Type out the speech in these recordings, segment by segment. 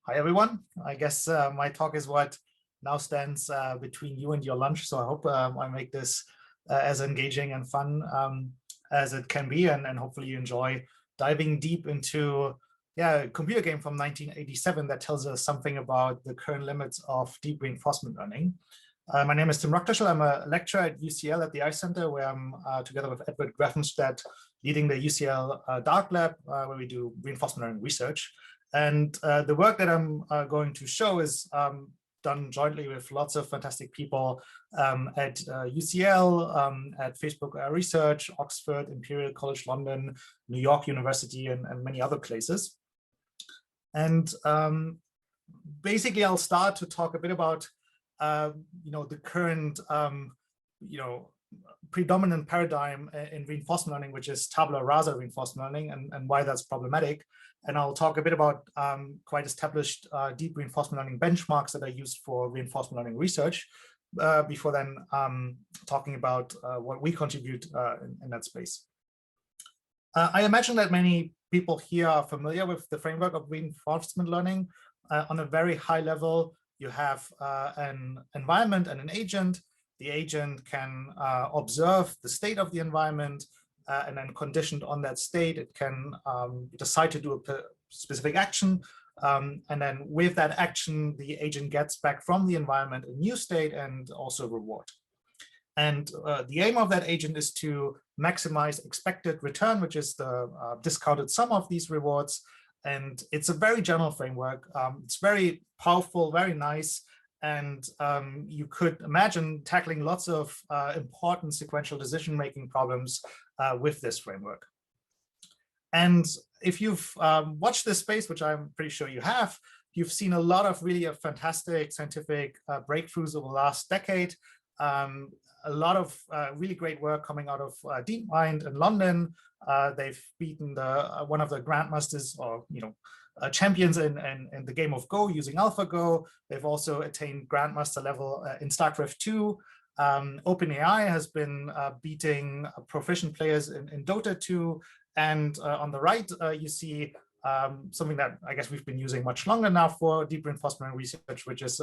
Hi, everyone. I guess my talk is what now stands between you and your lunch. So I hope I make this as engaging and fun as it can be. And hopefully you enjoy diving deep into a computer game from 1987 that tells us something about the current limits of deep reinforcement learning. My name is Tim Rocktäschel. I'm a lecturer at UCL at the Ice Center, where I'm together with Edward Grafenstedt leading the UCL Dark Lab, where we do reinforcement learning research. And the work that I'm going to show is done jointly with lots of fantastic people at UCL, at Facebook Research, Oxford, Imperial College London, New York University, and many other places. And basically, I'll start to talk a bit about the current predominant paradigm in reinforcement learning, which is tabula rasa reinforcement learning, and why that's problematic. And I'll talk a bit about quite established deep reinforcement learning benchmarks that are used for reinforcement learning research, before then talking about what we contribute in that space. I imagine that many people here are familiar with the framework of reinforcement learning. On a very high level, you have an environment and an agent. The agent can observe the state of the environment, and then conditioned on that state, it can decide to do a specific action. And then with that action, the agent gets back from the environment a new state and also a reward. And the aim of that agent is to maximize expected return, which is the discounted sum of these rewards. And it's a very general framework. It's very powerful, very nice. And you could imagine tackling lots of important sequential decision-making problems with this framework. And if you've watched this space, which I'm pretty sure you have, you've seen a lot of really fantastic scientific breakthroughs over the last decade. A lot of really great work coming out of DeepMind in London. They've beaten one of the grandmasters, or champions in the game of Go using AlphaGo. They've also attained grandmaster level in StarCraft 2. OpenAI has been beating proficient players in Dota 2. And on the right, you see something that I guess we've been using much longer now for deep reinforcement research, which is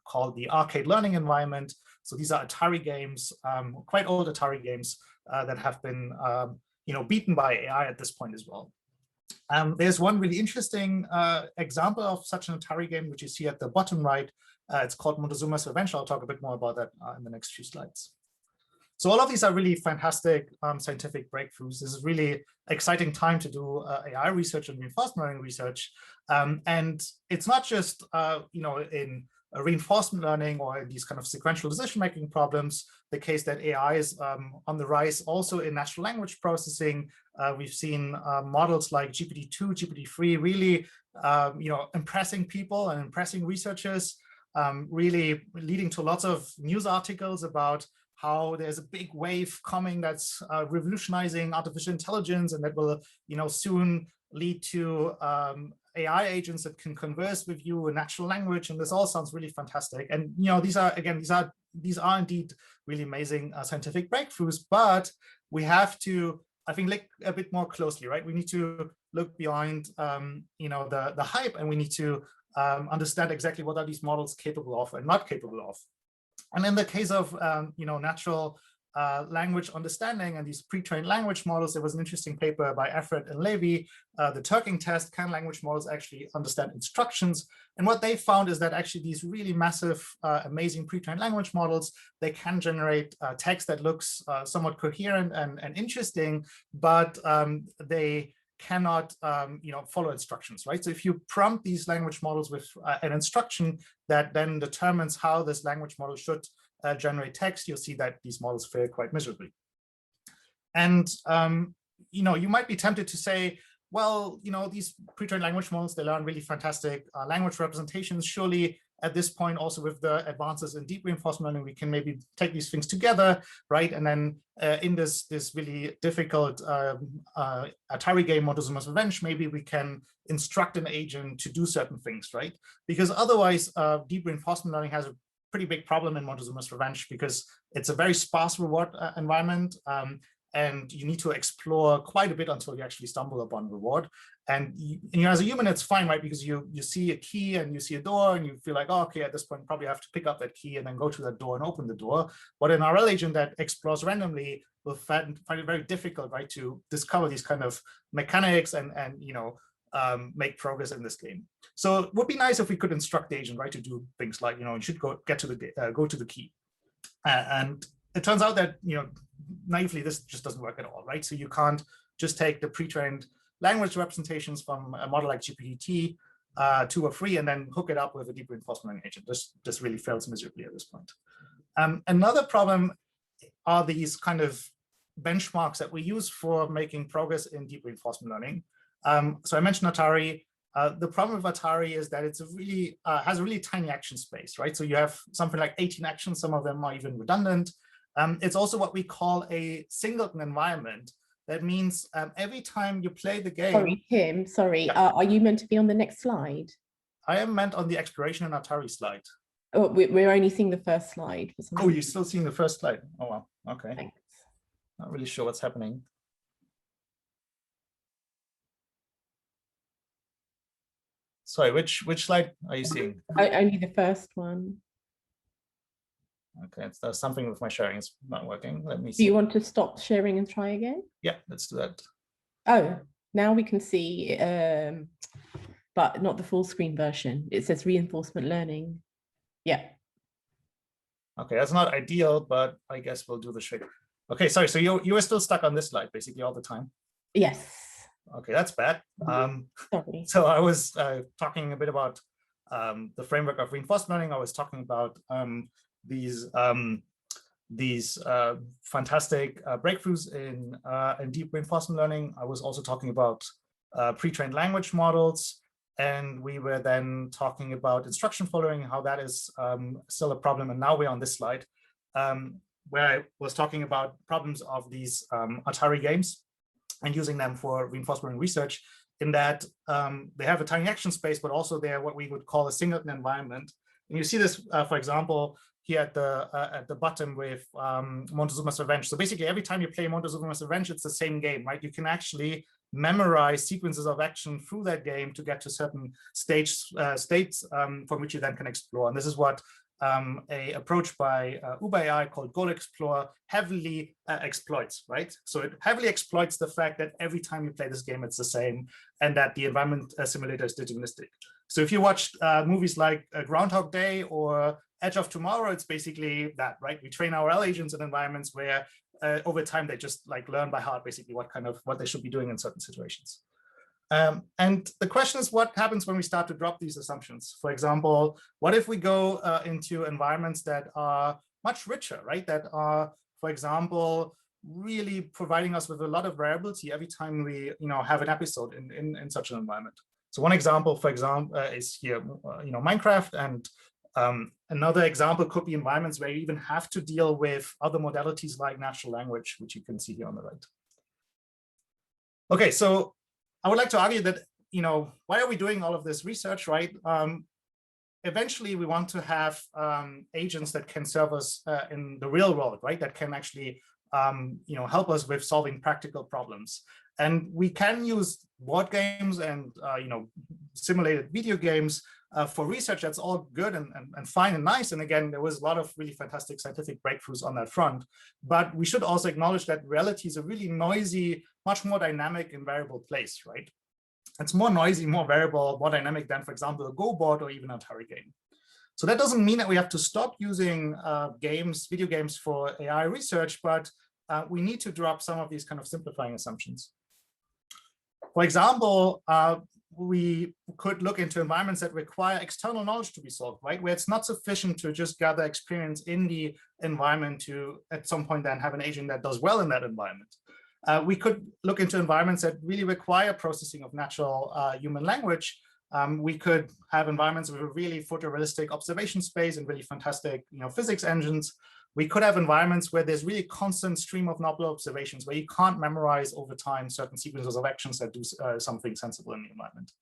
called the arcade learning environment. So these are Atari games, quite old Atari games that have been beaten by AI at this point as well. There's one really interesting example of such an Atari game, which you see at the bottom right. It's called Montezuma's Revenge. I'll talk a bit more about that in the next few slides. So all of these are really fantastic scientific breakthroughs. This is really exciting time to do AI research and reinforcement learning research. And it's not just in reinforcement learning or in these kind of sequential decision-making problems, the case that AI is on the rise also in natural language processing. We've seen models like GPT-2, GPT-3 really impressing people and impressing researchers, really leading to lots of news articles about how there's a big wave coming that's revolutionizing artificial intelligence, and that will soon lead to AI agents that can converse with you in natural language, and this all sounds really fantastic. And these are indeed really amazing scientific breakthroughs, but we have to, I think, look a bit more closely, right? We need to look beyond the hype, and we need to understand exactly what are these models capable of and not capable of. And in the case of natural language understanding and these pre-trained language models, there was an interesting paper by Efrat and Levy, the Turking test, can language models actually understand instructions? And what they found is that actually these really massive, amazing pre-trained language models, they can generate text that looks somewhat coherent and interesting, but they cannot follow instructions, right? So if you prompt these language models with an instruction that then determines how this language model should generate text, you'll see that these models fail quite miserably. And you might be tempted to say, well, these pre-trained language models, they learn really fantastic language representations. Surely at this point, also with the advances in deep reinforcement learning, we can maybe take these things together, right? And then in this really difficult Atari game, Montezuma's Revenge, maybe we can instruct an agent to do certain things, right? Because otherwise, deep reinforcement learning has a pretty big problem in Montezuma's Revenge, because it's a very sparse reward environment. and you need to explore quite a bit until you actually stumble upon reward. And as a human, it's fine, right? Because you see a key and you see a door and you feel like, oh, okay, at this point, probably have to pick up that key and then go to that door and open the door. But an RL agent that explores randomly will find it very difficult, right, to discover these kind of mechanics and make progress in this game. So it would be nice if we could instruct the agent, right, to do things like, you should go to the key. And it turns out that, naively, this just doesn't work at all, right? So you can't just take the pre-trained language representations from a model like GPT 2 or 3 and then hook it up with a deep reinforcement learning agent. This really fails miserably at this point. Another problem are these kind of benchmarks that we use for making progress in deep reinforcement learning. So I mentioned Atari. The problem with Atari is that it's has a really tiny action space, right? So you have something like 18 actions. Some of them are even redundant. It's also what we call a singleton environment. That means every time you play the game. Sorry, Tim, sorry. Yeah. Are you meant to be on the next slide? I am meant on the exploration in Atari slide. Oh, we're only seeing the first slide. Oh, you're still seeing the first slide? Oh, wow. Okay. Thanks. Not really sure what's happening. Sorry, which slide are you seeing? Only the first one. Okay, there's something with my sharing. It's not working. Let me see. Do you want to stop sharing and try again? Yeah, let's do that. Oh, now we can see, but not the full screen version. It says reinforcement learning. Yeah. Okay, that's not ideal, but I guess we'll do the trick. Okay, sorry. So you were still stuck on this slide basically all the time? Yes. Okay, that's bad. Sorry. So I was talking a bit about the framework of reinforcement learning. I was talking about these fantastic breakthroughs in deep reinforcement learning. I was also talking about pre-trained language models, and we were then talking about instruction following, how that is still a problem. And now we're on this slide, where I was talking about problems of these Atari games and using them for reinforcement learning research, in that they have a tiny action space, but also they're what we would call a singleton environment. And you see this, for example, here at the bottom with Montezuma's Revenge. So basically, every time you play Montezuma's Revenge, it's the same game, right? You can actually memorize sequences of action through that game to get to certain states from which you then can explore. And this is what a approach by Uber AI called Goal Explore heavily exploits, right? So it heavily exploits the fact that every time you play this game, it's the same, and that the environment simulator is deterministic. So if you watch movies like Groundhog Day or Edge of Tomorrow, it's basically that, right? We train our RL agents in environments where over time they just like learn by heart basically what they should be doing in certain situations. And the question is, what happens when we start to drop these assumptions? For example, what if we go into environments that are much richer, right? That are, for example, really providing us with a lot of variability every time we have an episode in such an environment. So one example, for example, is here, Minecraft, and another example could be environments where you even have to deal with other modalities like natural language, which you can see here on the right. Okay, so I would like to argue that, why are we doing all of this research, right? Eventually, we want to have agents that can serve us in the real world, right? That can actually, help us with solving practical problems. And we can use board games and, simulated video games for research. That's all good and fine and nice. And again, there was a lot of really fantastic scientific breakthroughs on that front. But we should also acknowledge that reality is a really noisy, much more dynamic and variable place, right? It's more noisy, more variable, more dynamic than, for example, a Go board or even an Atari game. So that doesn't mean that we have to stop using video games for AI research, but we need to drop some of these kind of simplifying assumptions. For example, we could look into environments that require external knowledge to be solved, right? Where it's not sufficient to just gather experience in the environment to, at some point, then have an agent that does well in that environment. We could look into environments that really require processing of natural human language. We could have environments with a really photorealistic observation space and really fantastic, physics engines. We could have environments where there's really constant stream of novel observations, where you can't memorize over time certain sequences of actions that do something sensible in the environment.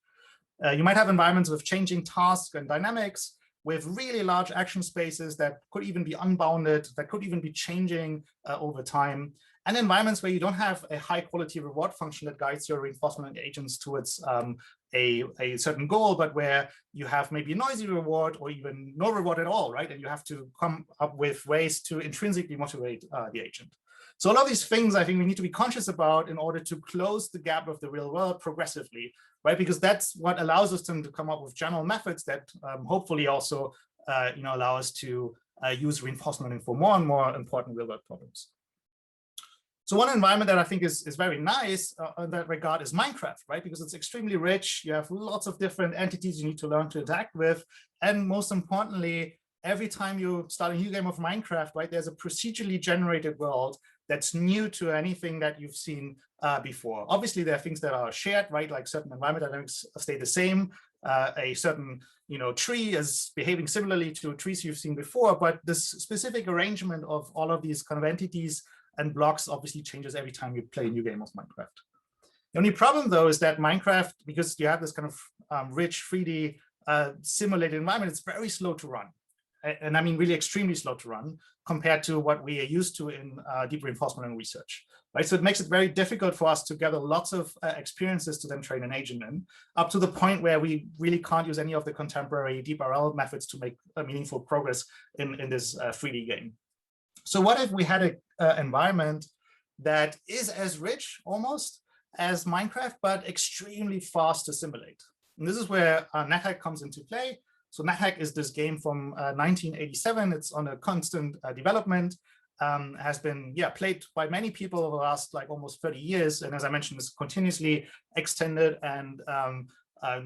You might have environments with changing tasks and dynamics, with really large action spaces that could even be unbounded, that could even be changing over time. and environments where you don't have a high quality reward function that guides your reinforcement agents towards a certain goal, but where you have maybe a noisy reward or even no reward at all, right? And you have to come up with ways to intrinsically motivate the agent. So a lot of these things I think we need to be conscious about in order to close the gap of the real world progressively, right? Because that's what allows us to come up with general methods that hopefully also allow us to use reinforcement learning for more and more important real world problems. So one environment that I think is very nice in that regard is Minecraft, right? Because it's extremely rich. You have lots of different entities you need to learn to interact with. And most importantly, every time you start a new game of Minecraft, right, there's a procedurally generated world that's new to anything that you've seen before. Obviously, there are things that are shared, right? Like certain environment dynamics stay the same. A certain tree is behaving similarly to trees you've seen before, but this specific arrangement of all of these kind of entities and blocks obviously changes every time you play a new game of Minecraft. The only problem, though, is that Minecraft, because you have this kind of rich 3D simulated environment, it's very slow to run. And I mean really extremely slow to run compared to what we are used to in deep reinforcement learning research. Right? So it makes it very difficult for us to gather lots of experiences to then train an agent in, up to the point where we really can't use any of the contemporary deep RL methods to make a meaningful progress in this 3D game. So what if we had an environment that is as rich almost as Minecraft, but extremely fast to simulate? And this is where NetHack comes into play. So NetHack is this game from 1987. It's on a constant development, has been played by many people over the last almost 30 years. And as I mentioned, it's continuously extended and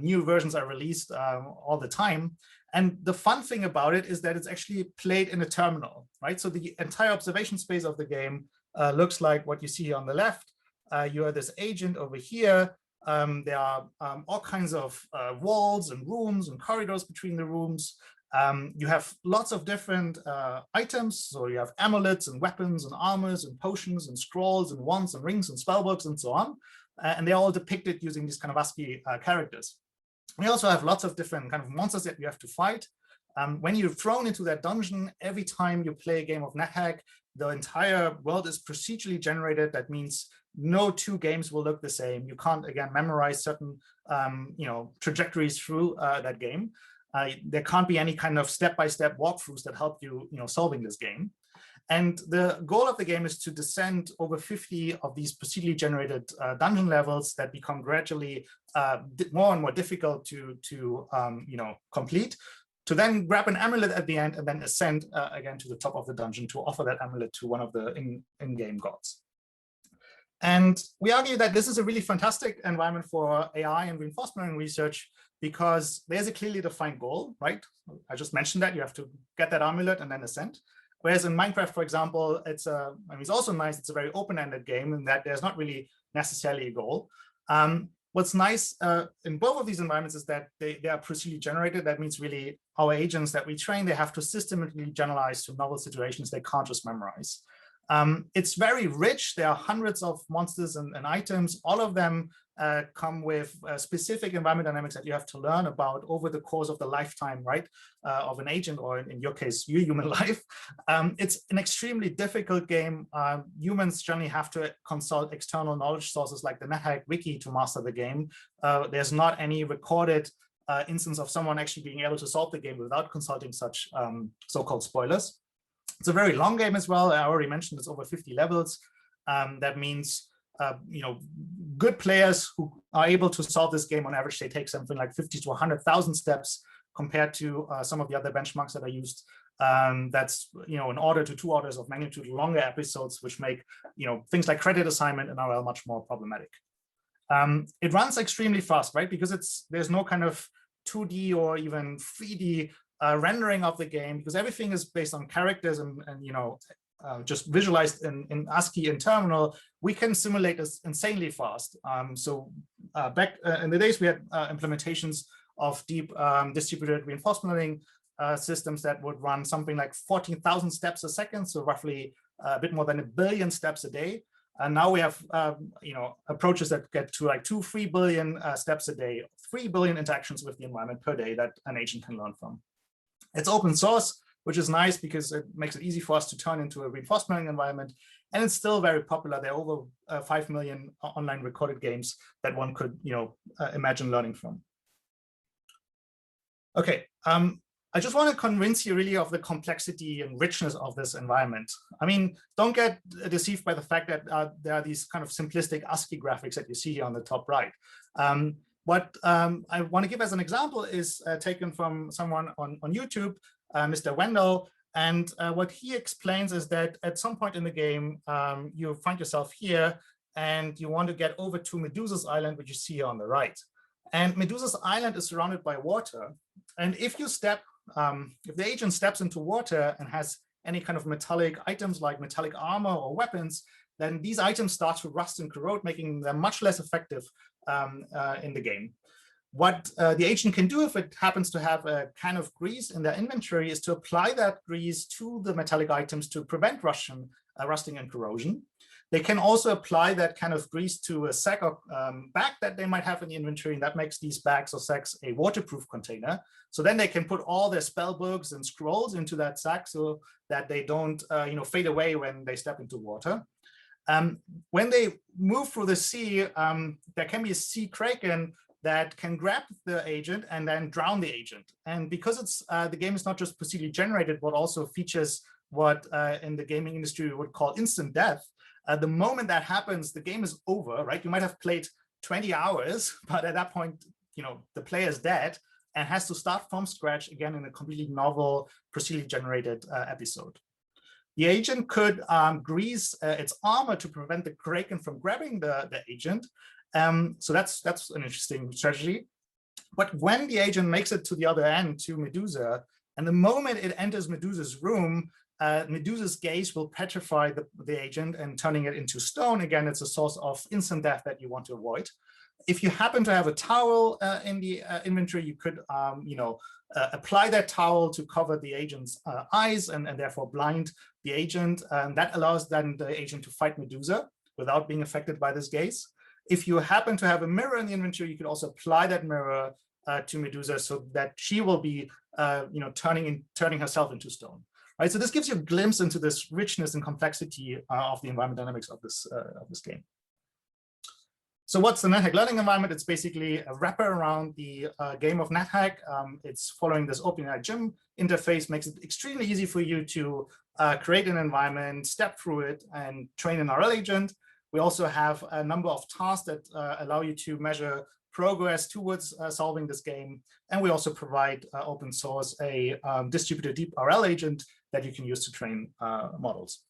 new versions are released all the time. And the fun thing about it is that it's actually played in a terminal, right? So the entire observation space of the game looks like what you see on the left. You are this agent over here. There are all kinds of walls and rooms and corridors between the rooms. You have lots of different items. So you have amulets and weapons and armors and potions and scrolls and wands and rings and spellbooks and so on. And they're all depicted using these kind of ASCII characters. We also have lots of different kind of monsters that you have to fight. When you're thrown into that dungeon, every time you play a game of NetHack, the entire world is procedurally generated. That means no two games will look the same. You can't, again, memorize certain trajectories through that game. There can't be any kind of step-by-step walkthroughs that help you, solving this game. And the goal of the game is to descend over 50 of these procedurally generated dungeon levels that become gradually more and more difficult to complete, to then grab an amulet at the end and then ascend again to the top of the dungeon to offer that amulet to one of the in-game gods. And we argue that this is a really fantastic environment for AI and reinforcement learning research because there's a clearly defined goal, right? I just mentioned that you have to get that amulet and then ascend. Whereas in Minecraft, for example, it's also nice. It's a very open-ended game in that there's not really necessarily a goal. What's nice in both of these environments is that they are procedurally generated. That means really our agents that we train, they have to systematically generalize to novel situations they can't just memorize. It's very rich. There are hundreds of monsters and items. All of them come with specific environment dynamics that you have to learn about over the course of the lifetime, right, of an agent, or in your case, your human life. It's an extremely difficult game. Humans generally have to consult external knowledge sources like the NetHack Wiki to master the game. There's not any recorded instance of someone actually being able to solve the game without consulting such so-called spoilers. It's a very long game as well. I already mentioned it's over 50 levels. That means good players who are able to solve this game on average, they take something like 50 to 100,000 steps compared to some of the other benchmarks that are used. That's an order to 2 orders of magnitude longer episodes, which make things like credit assignment in RL much more problematic. It runs extremely fast, right? Because there's no kind of 2D or even 3D rendering of the game, because everything is based on characters and just visualized in ASCII in terminal. We can simulate this insanely fast. So back in the days, we had implementations of deep distributed reinforcement learning systems that would run something like 14,000 steps a second, so roughly a bit more than 1 billion steps a day. And now we have approaches that get to like 2-3 billion steps a day, 3 billion interactions with the environment per day that an agent can learn from. It's open source, which is nice because it makes it easy for us to turn into a reinforcement learning environment. and it's still very popular. There are over 5 million online recorded games that one could, imagine learning from. Okay, I just want to convince you really of the complexity and richness of this environment. I mean, don't get deceived by the fact that there are these kind of simplistic ASCII graphics that you see here on the top right. What I want to give as an example is taken from someone on YouTube, Mr. Wendell, and what he explains is that at some point in the game, you find yourself here and you want to get over to Medusa's Island, which you see here on the right. And Medusa's Island is surrounded by water. And if you step, if the agent steps into water and has any kind of metallic items like metallic armor or weapons, then these items start to rust and corrode, making them much less effective in the game. What the agent can do if it happens to have a can of grease in their inventory is to apply that grease to the metallic items to prevent rusting and corrosion. They can also apply that kind of grease to a sack or bag that they might have in the inventory, and that makes these bags or sacks a waterproof container. So then they can put all their spell books and scrolls into that sack so that they don't fade away when they step into water. When they move through the sea, there can be a sea kraken that can grab the agent and then drown the agent. And because it's the game is not just procedurally generated, but also features what in the gaming industry we would call instant death. The moment that happens, the game is over, right? You might have played 20 hours, but at that point, the player is dead and has to start from scratch again in a completely novel, procedurally generated episode. The agent could grease its armor to prevent the kraken from grabbing the agent. So that's an interesting strategy. But when the agent makes it to the other end, to Medusa, and the moment it enters Medusa's room, Medusa's gaze will petrify the agent and turning it into stone. Again, it's a source of instant death that you want to avoid. If you happen to have a towel in the inventory, you could apply that towel to cover the agent's eyes and therefore blind the agent. That allows then the agent to fight Medusa without being affected by this gaze. If you happen to have a mirror in the inventory, you could also apply that mirror to Medusa so that she will be turning herself into stone. Right, so this gives you a glimpse into this richness and complexity of the environment dynamics of this game. So what's the NetHack learning environment? It's basically a wrapper around the game of NetHack. It's following this OpenAI Gym interface, makes it extremely easy for you to create an environment, step through it, and train an RL agent. We also have a number of tasks that allow you to measure progress towards solving this game. And we also provide open source a distributed deep RL agent that you can use to train models.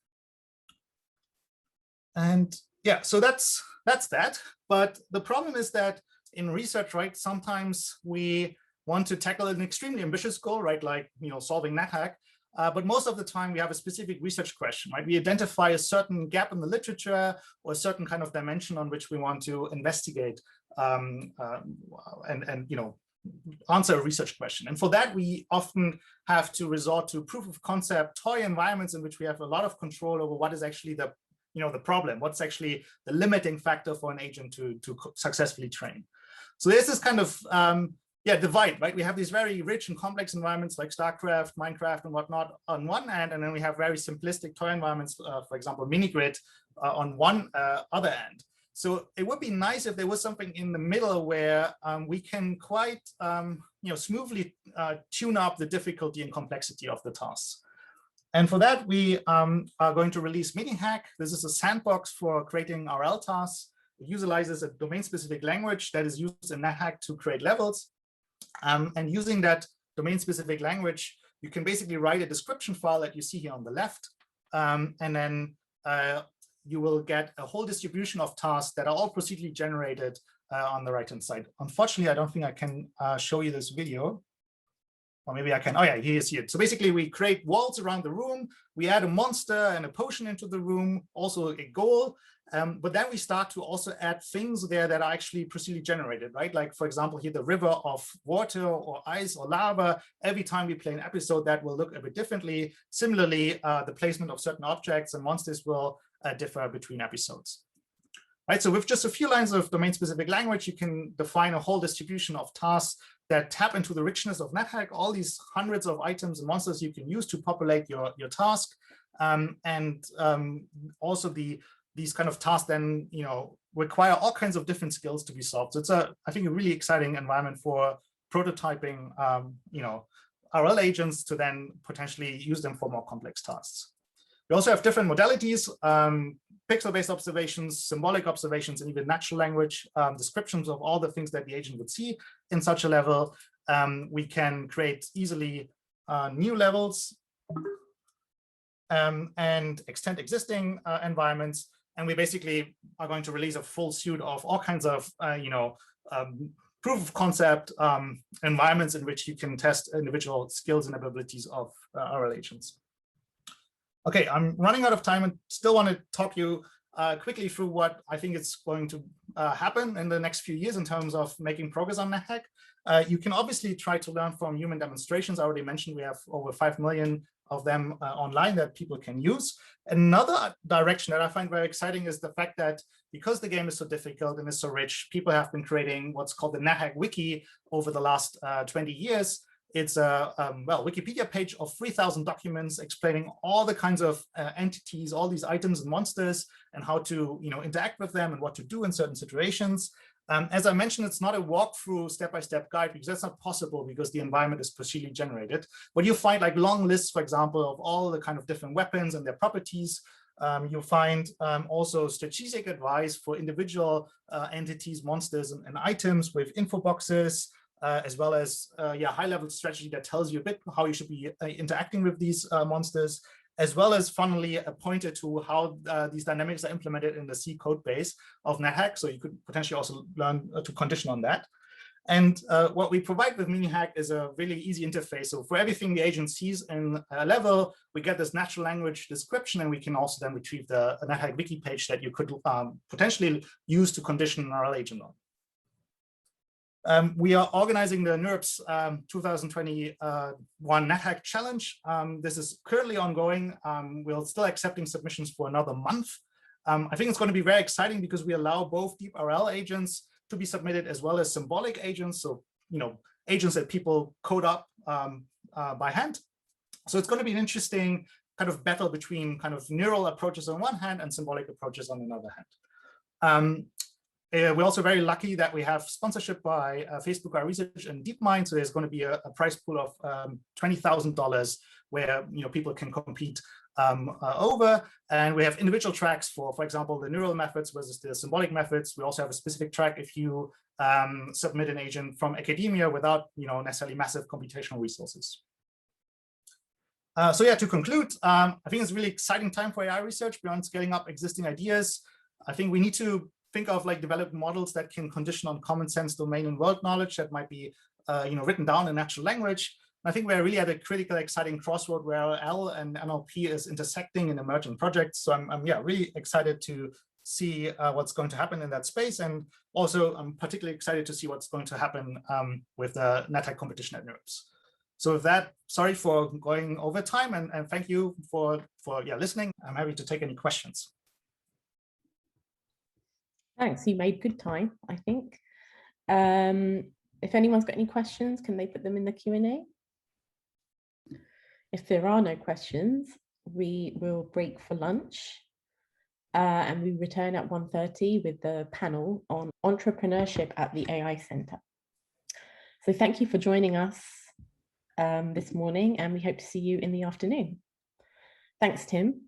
And yeah, so that's that. But the problem is that in research, right, sometimes we want to tackle an extremely ambitious goal, right, like solving NetHack. But most of the time we have a specific research question, right? We identify a certain gap in the literature or a certain kind of dimension on which we want to investigate and answer a research question. And for that, we often have to resort to proof of concept toy environments in which we have a lot of control over what is actually the problem, what's actually the limiting factor for an agent to successfully train. So there's this kind of divide, right? We have these very rich and complex environments like StarCraft, Minecraft, and whatnot on one hand, and then we have very simplistic toy environments, for example, Minigrid on one other end. So it would be nice if there was something in the middle where we can quite smoothly tune up the difficulty and complexity of the tasks. And for that, we are going to release NetHack. This is a sandbox for creating RL tasks. It utilizes a domain-specific language that is used in NetHack to create levels. And using that domain-specific language, you can basically write a description file that you see here on the left. And then you will get a whole distribution of tasks that are all procedurally generated on the right-hand side. Unfortunately, I don't think I can show you this video. Or maybe I can. Oh yeah, here you see it. So basically, we create walls around the room. We add a monster and a potion into the room, also a goal. But then we start to also add things there that are actually procedurally generated, right? Like, for example, here, the river of water or ice or lava. Every time we play an episode, that will look a bit differently. Similarly, the placement of certain objects and monsters will differ between episodes. Right, so with just a few lines of domain-specific language, you can define a whole distribution of tasks that tap into the richness of NetHack, all these hundreds of items and monsters you can use to populate your task. Also these kind of tasks then, require all kinds of different skills to be solved. So it's I think, a really exciting environment for prototyping, RL agents to then potentially use them for more complex tasks. We also have different modalities, pixel-based observations, symbolic observations, and even natural language descriptions of all the things that the agent would see in such a level. We can create easily new levels and extend existing environments. And we basically are going to release a full suite of all kinds of, proof of concept environments in which you can test individual skills and abilities of RL agents. Okay, I'm running out of time and still want to talk you quickly through what I think is going to happen in the next few years in terms of making progress on NetHack. You can obviously try to learn from human demonstrations. I already mentioned we have over 5 million of them online that people can use. Another direction that I find very exciting is the fact that because the game is so difficult and is so rich, people have been creating what's called the NetHack Wiki over the last 20 years. It's a Wikipedia page of 3,000 documents explaining all the kinds of entities, all these items and monsters, and how to interact with them and what to do in certain situations. As I mentioned, it's not a walkthrough step-by-step guide because that's not possible because the environment is procedurally generated. But you find like long lists, for example, of all the kind of different weapons and their properties. You'll find also strategic advice for individual entities, monsters, and items with info boxes, as well as high-level strategy that tells you a bit how you should be interacting with these monsters, as well as finally a pointer to how these dynamics are implemented in the C code base of NetHack. So you could potentially also learn to condition on that. And what we provide with MiniHack is a really easy interface. So for everything the agent sees in a level, we get this natural language description, and we can also then retrieve the NetHack Wiki page that you could potentially use to condition an RL agent on. We are organizing the NeurIPS 2021 NetHack Challenge. This is currently ongoing. We're still accepting submissions for another month. I think it's going to be very exciting because we allow both deep RL agents to be submitted as well as symbolic agents. So, agents that people code up by hand. So it's going to be an interesting kind of battle between kind of neural approaches on one hand and symbolic approaches on another hand. We're also very lucky that we have sponsorship by Facebook, our research, and DeepMind. So there's going to be a prize pool of $20,000 where people can compete over. And we have individual tracks for example, the neural methods versus the symbolic methods. We also have a specific track if you submit an agent from academia without necessarily massive computational resources. So yeah, to conclude, I think it's a really exciting time for AI research beyond scaling up existing ideas. I think we need to think of develop models that can condition on common sense domain and world knowledge that might be written down in natural language. And I think we're really at a critical, exciting crossroad where RL and NLP is intersecting in emerging projects. So I'm really excited to see what's going to happen in that space. And also I'm particularly excited to see what's going to happen with the NetHack competition at NeurIPS. So with that, sorry for going over time, and thank you for listening. I'm happy to take any questions. Thanks, you made good time, I think. If anyone's got any questions, can they put them in the Q&A? If there are no questions, we will break for lunch and we return at 1:30 with the panel on entrepreneurship at the AI Center. So thank you for joining us this morning, and we hope to see you in the afternoon. Thanks, Tim.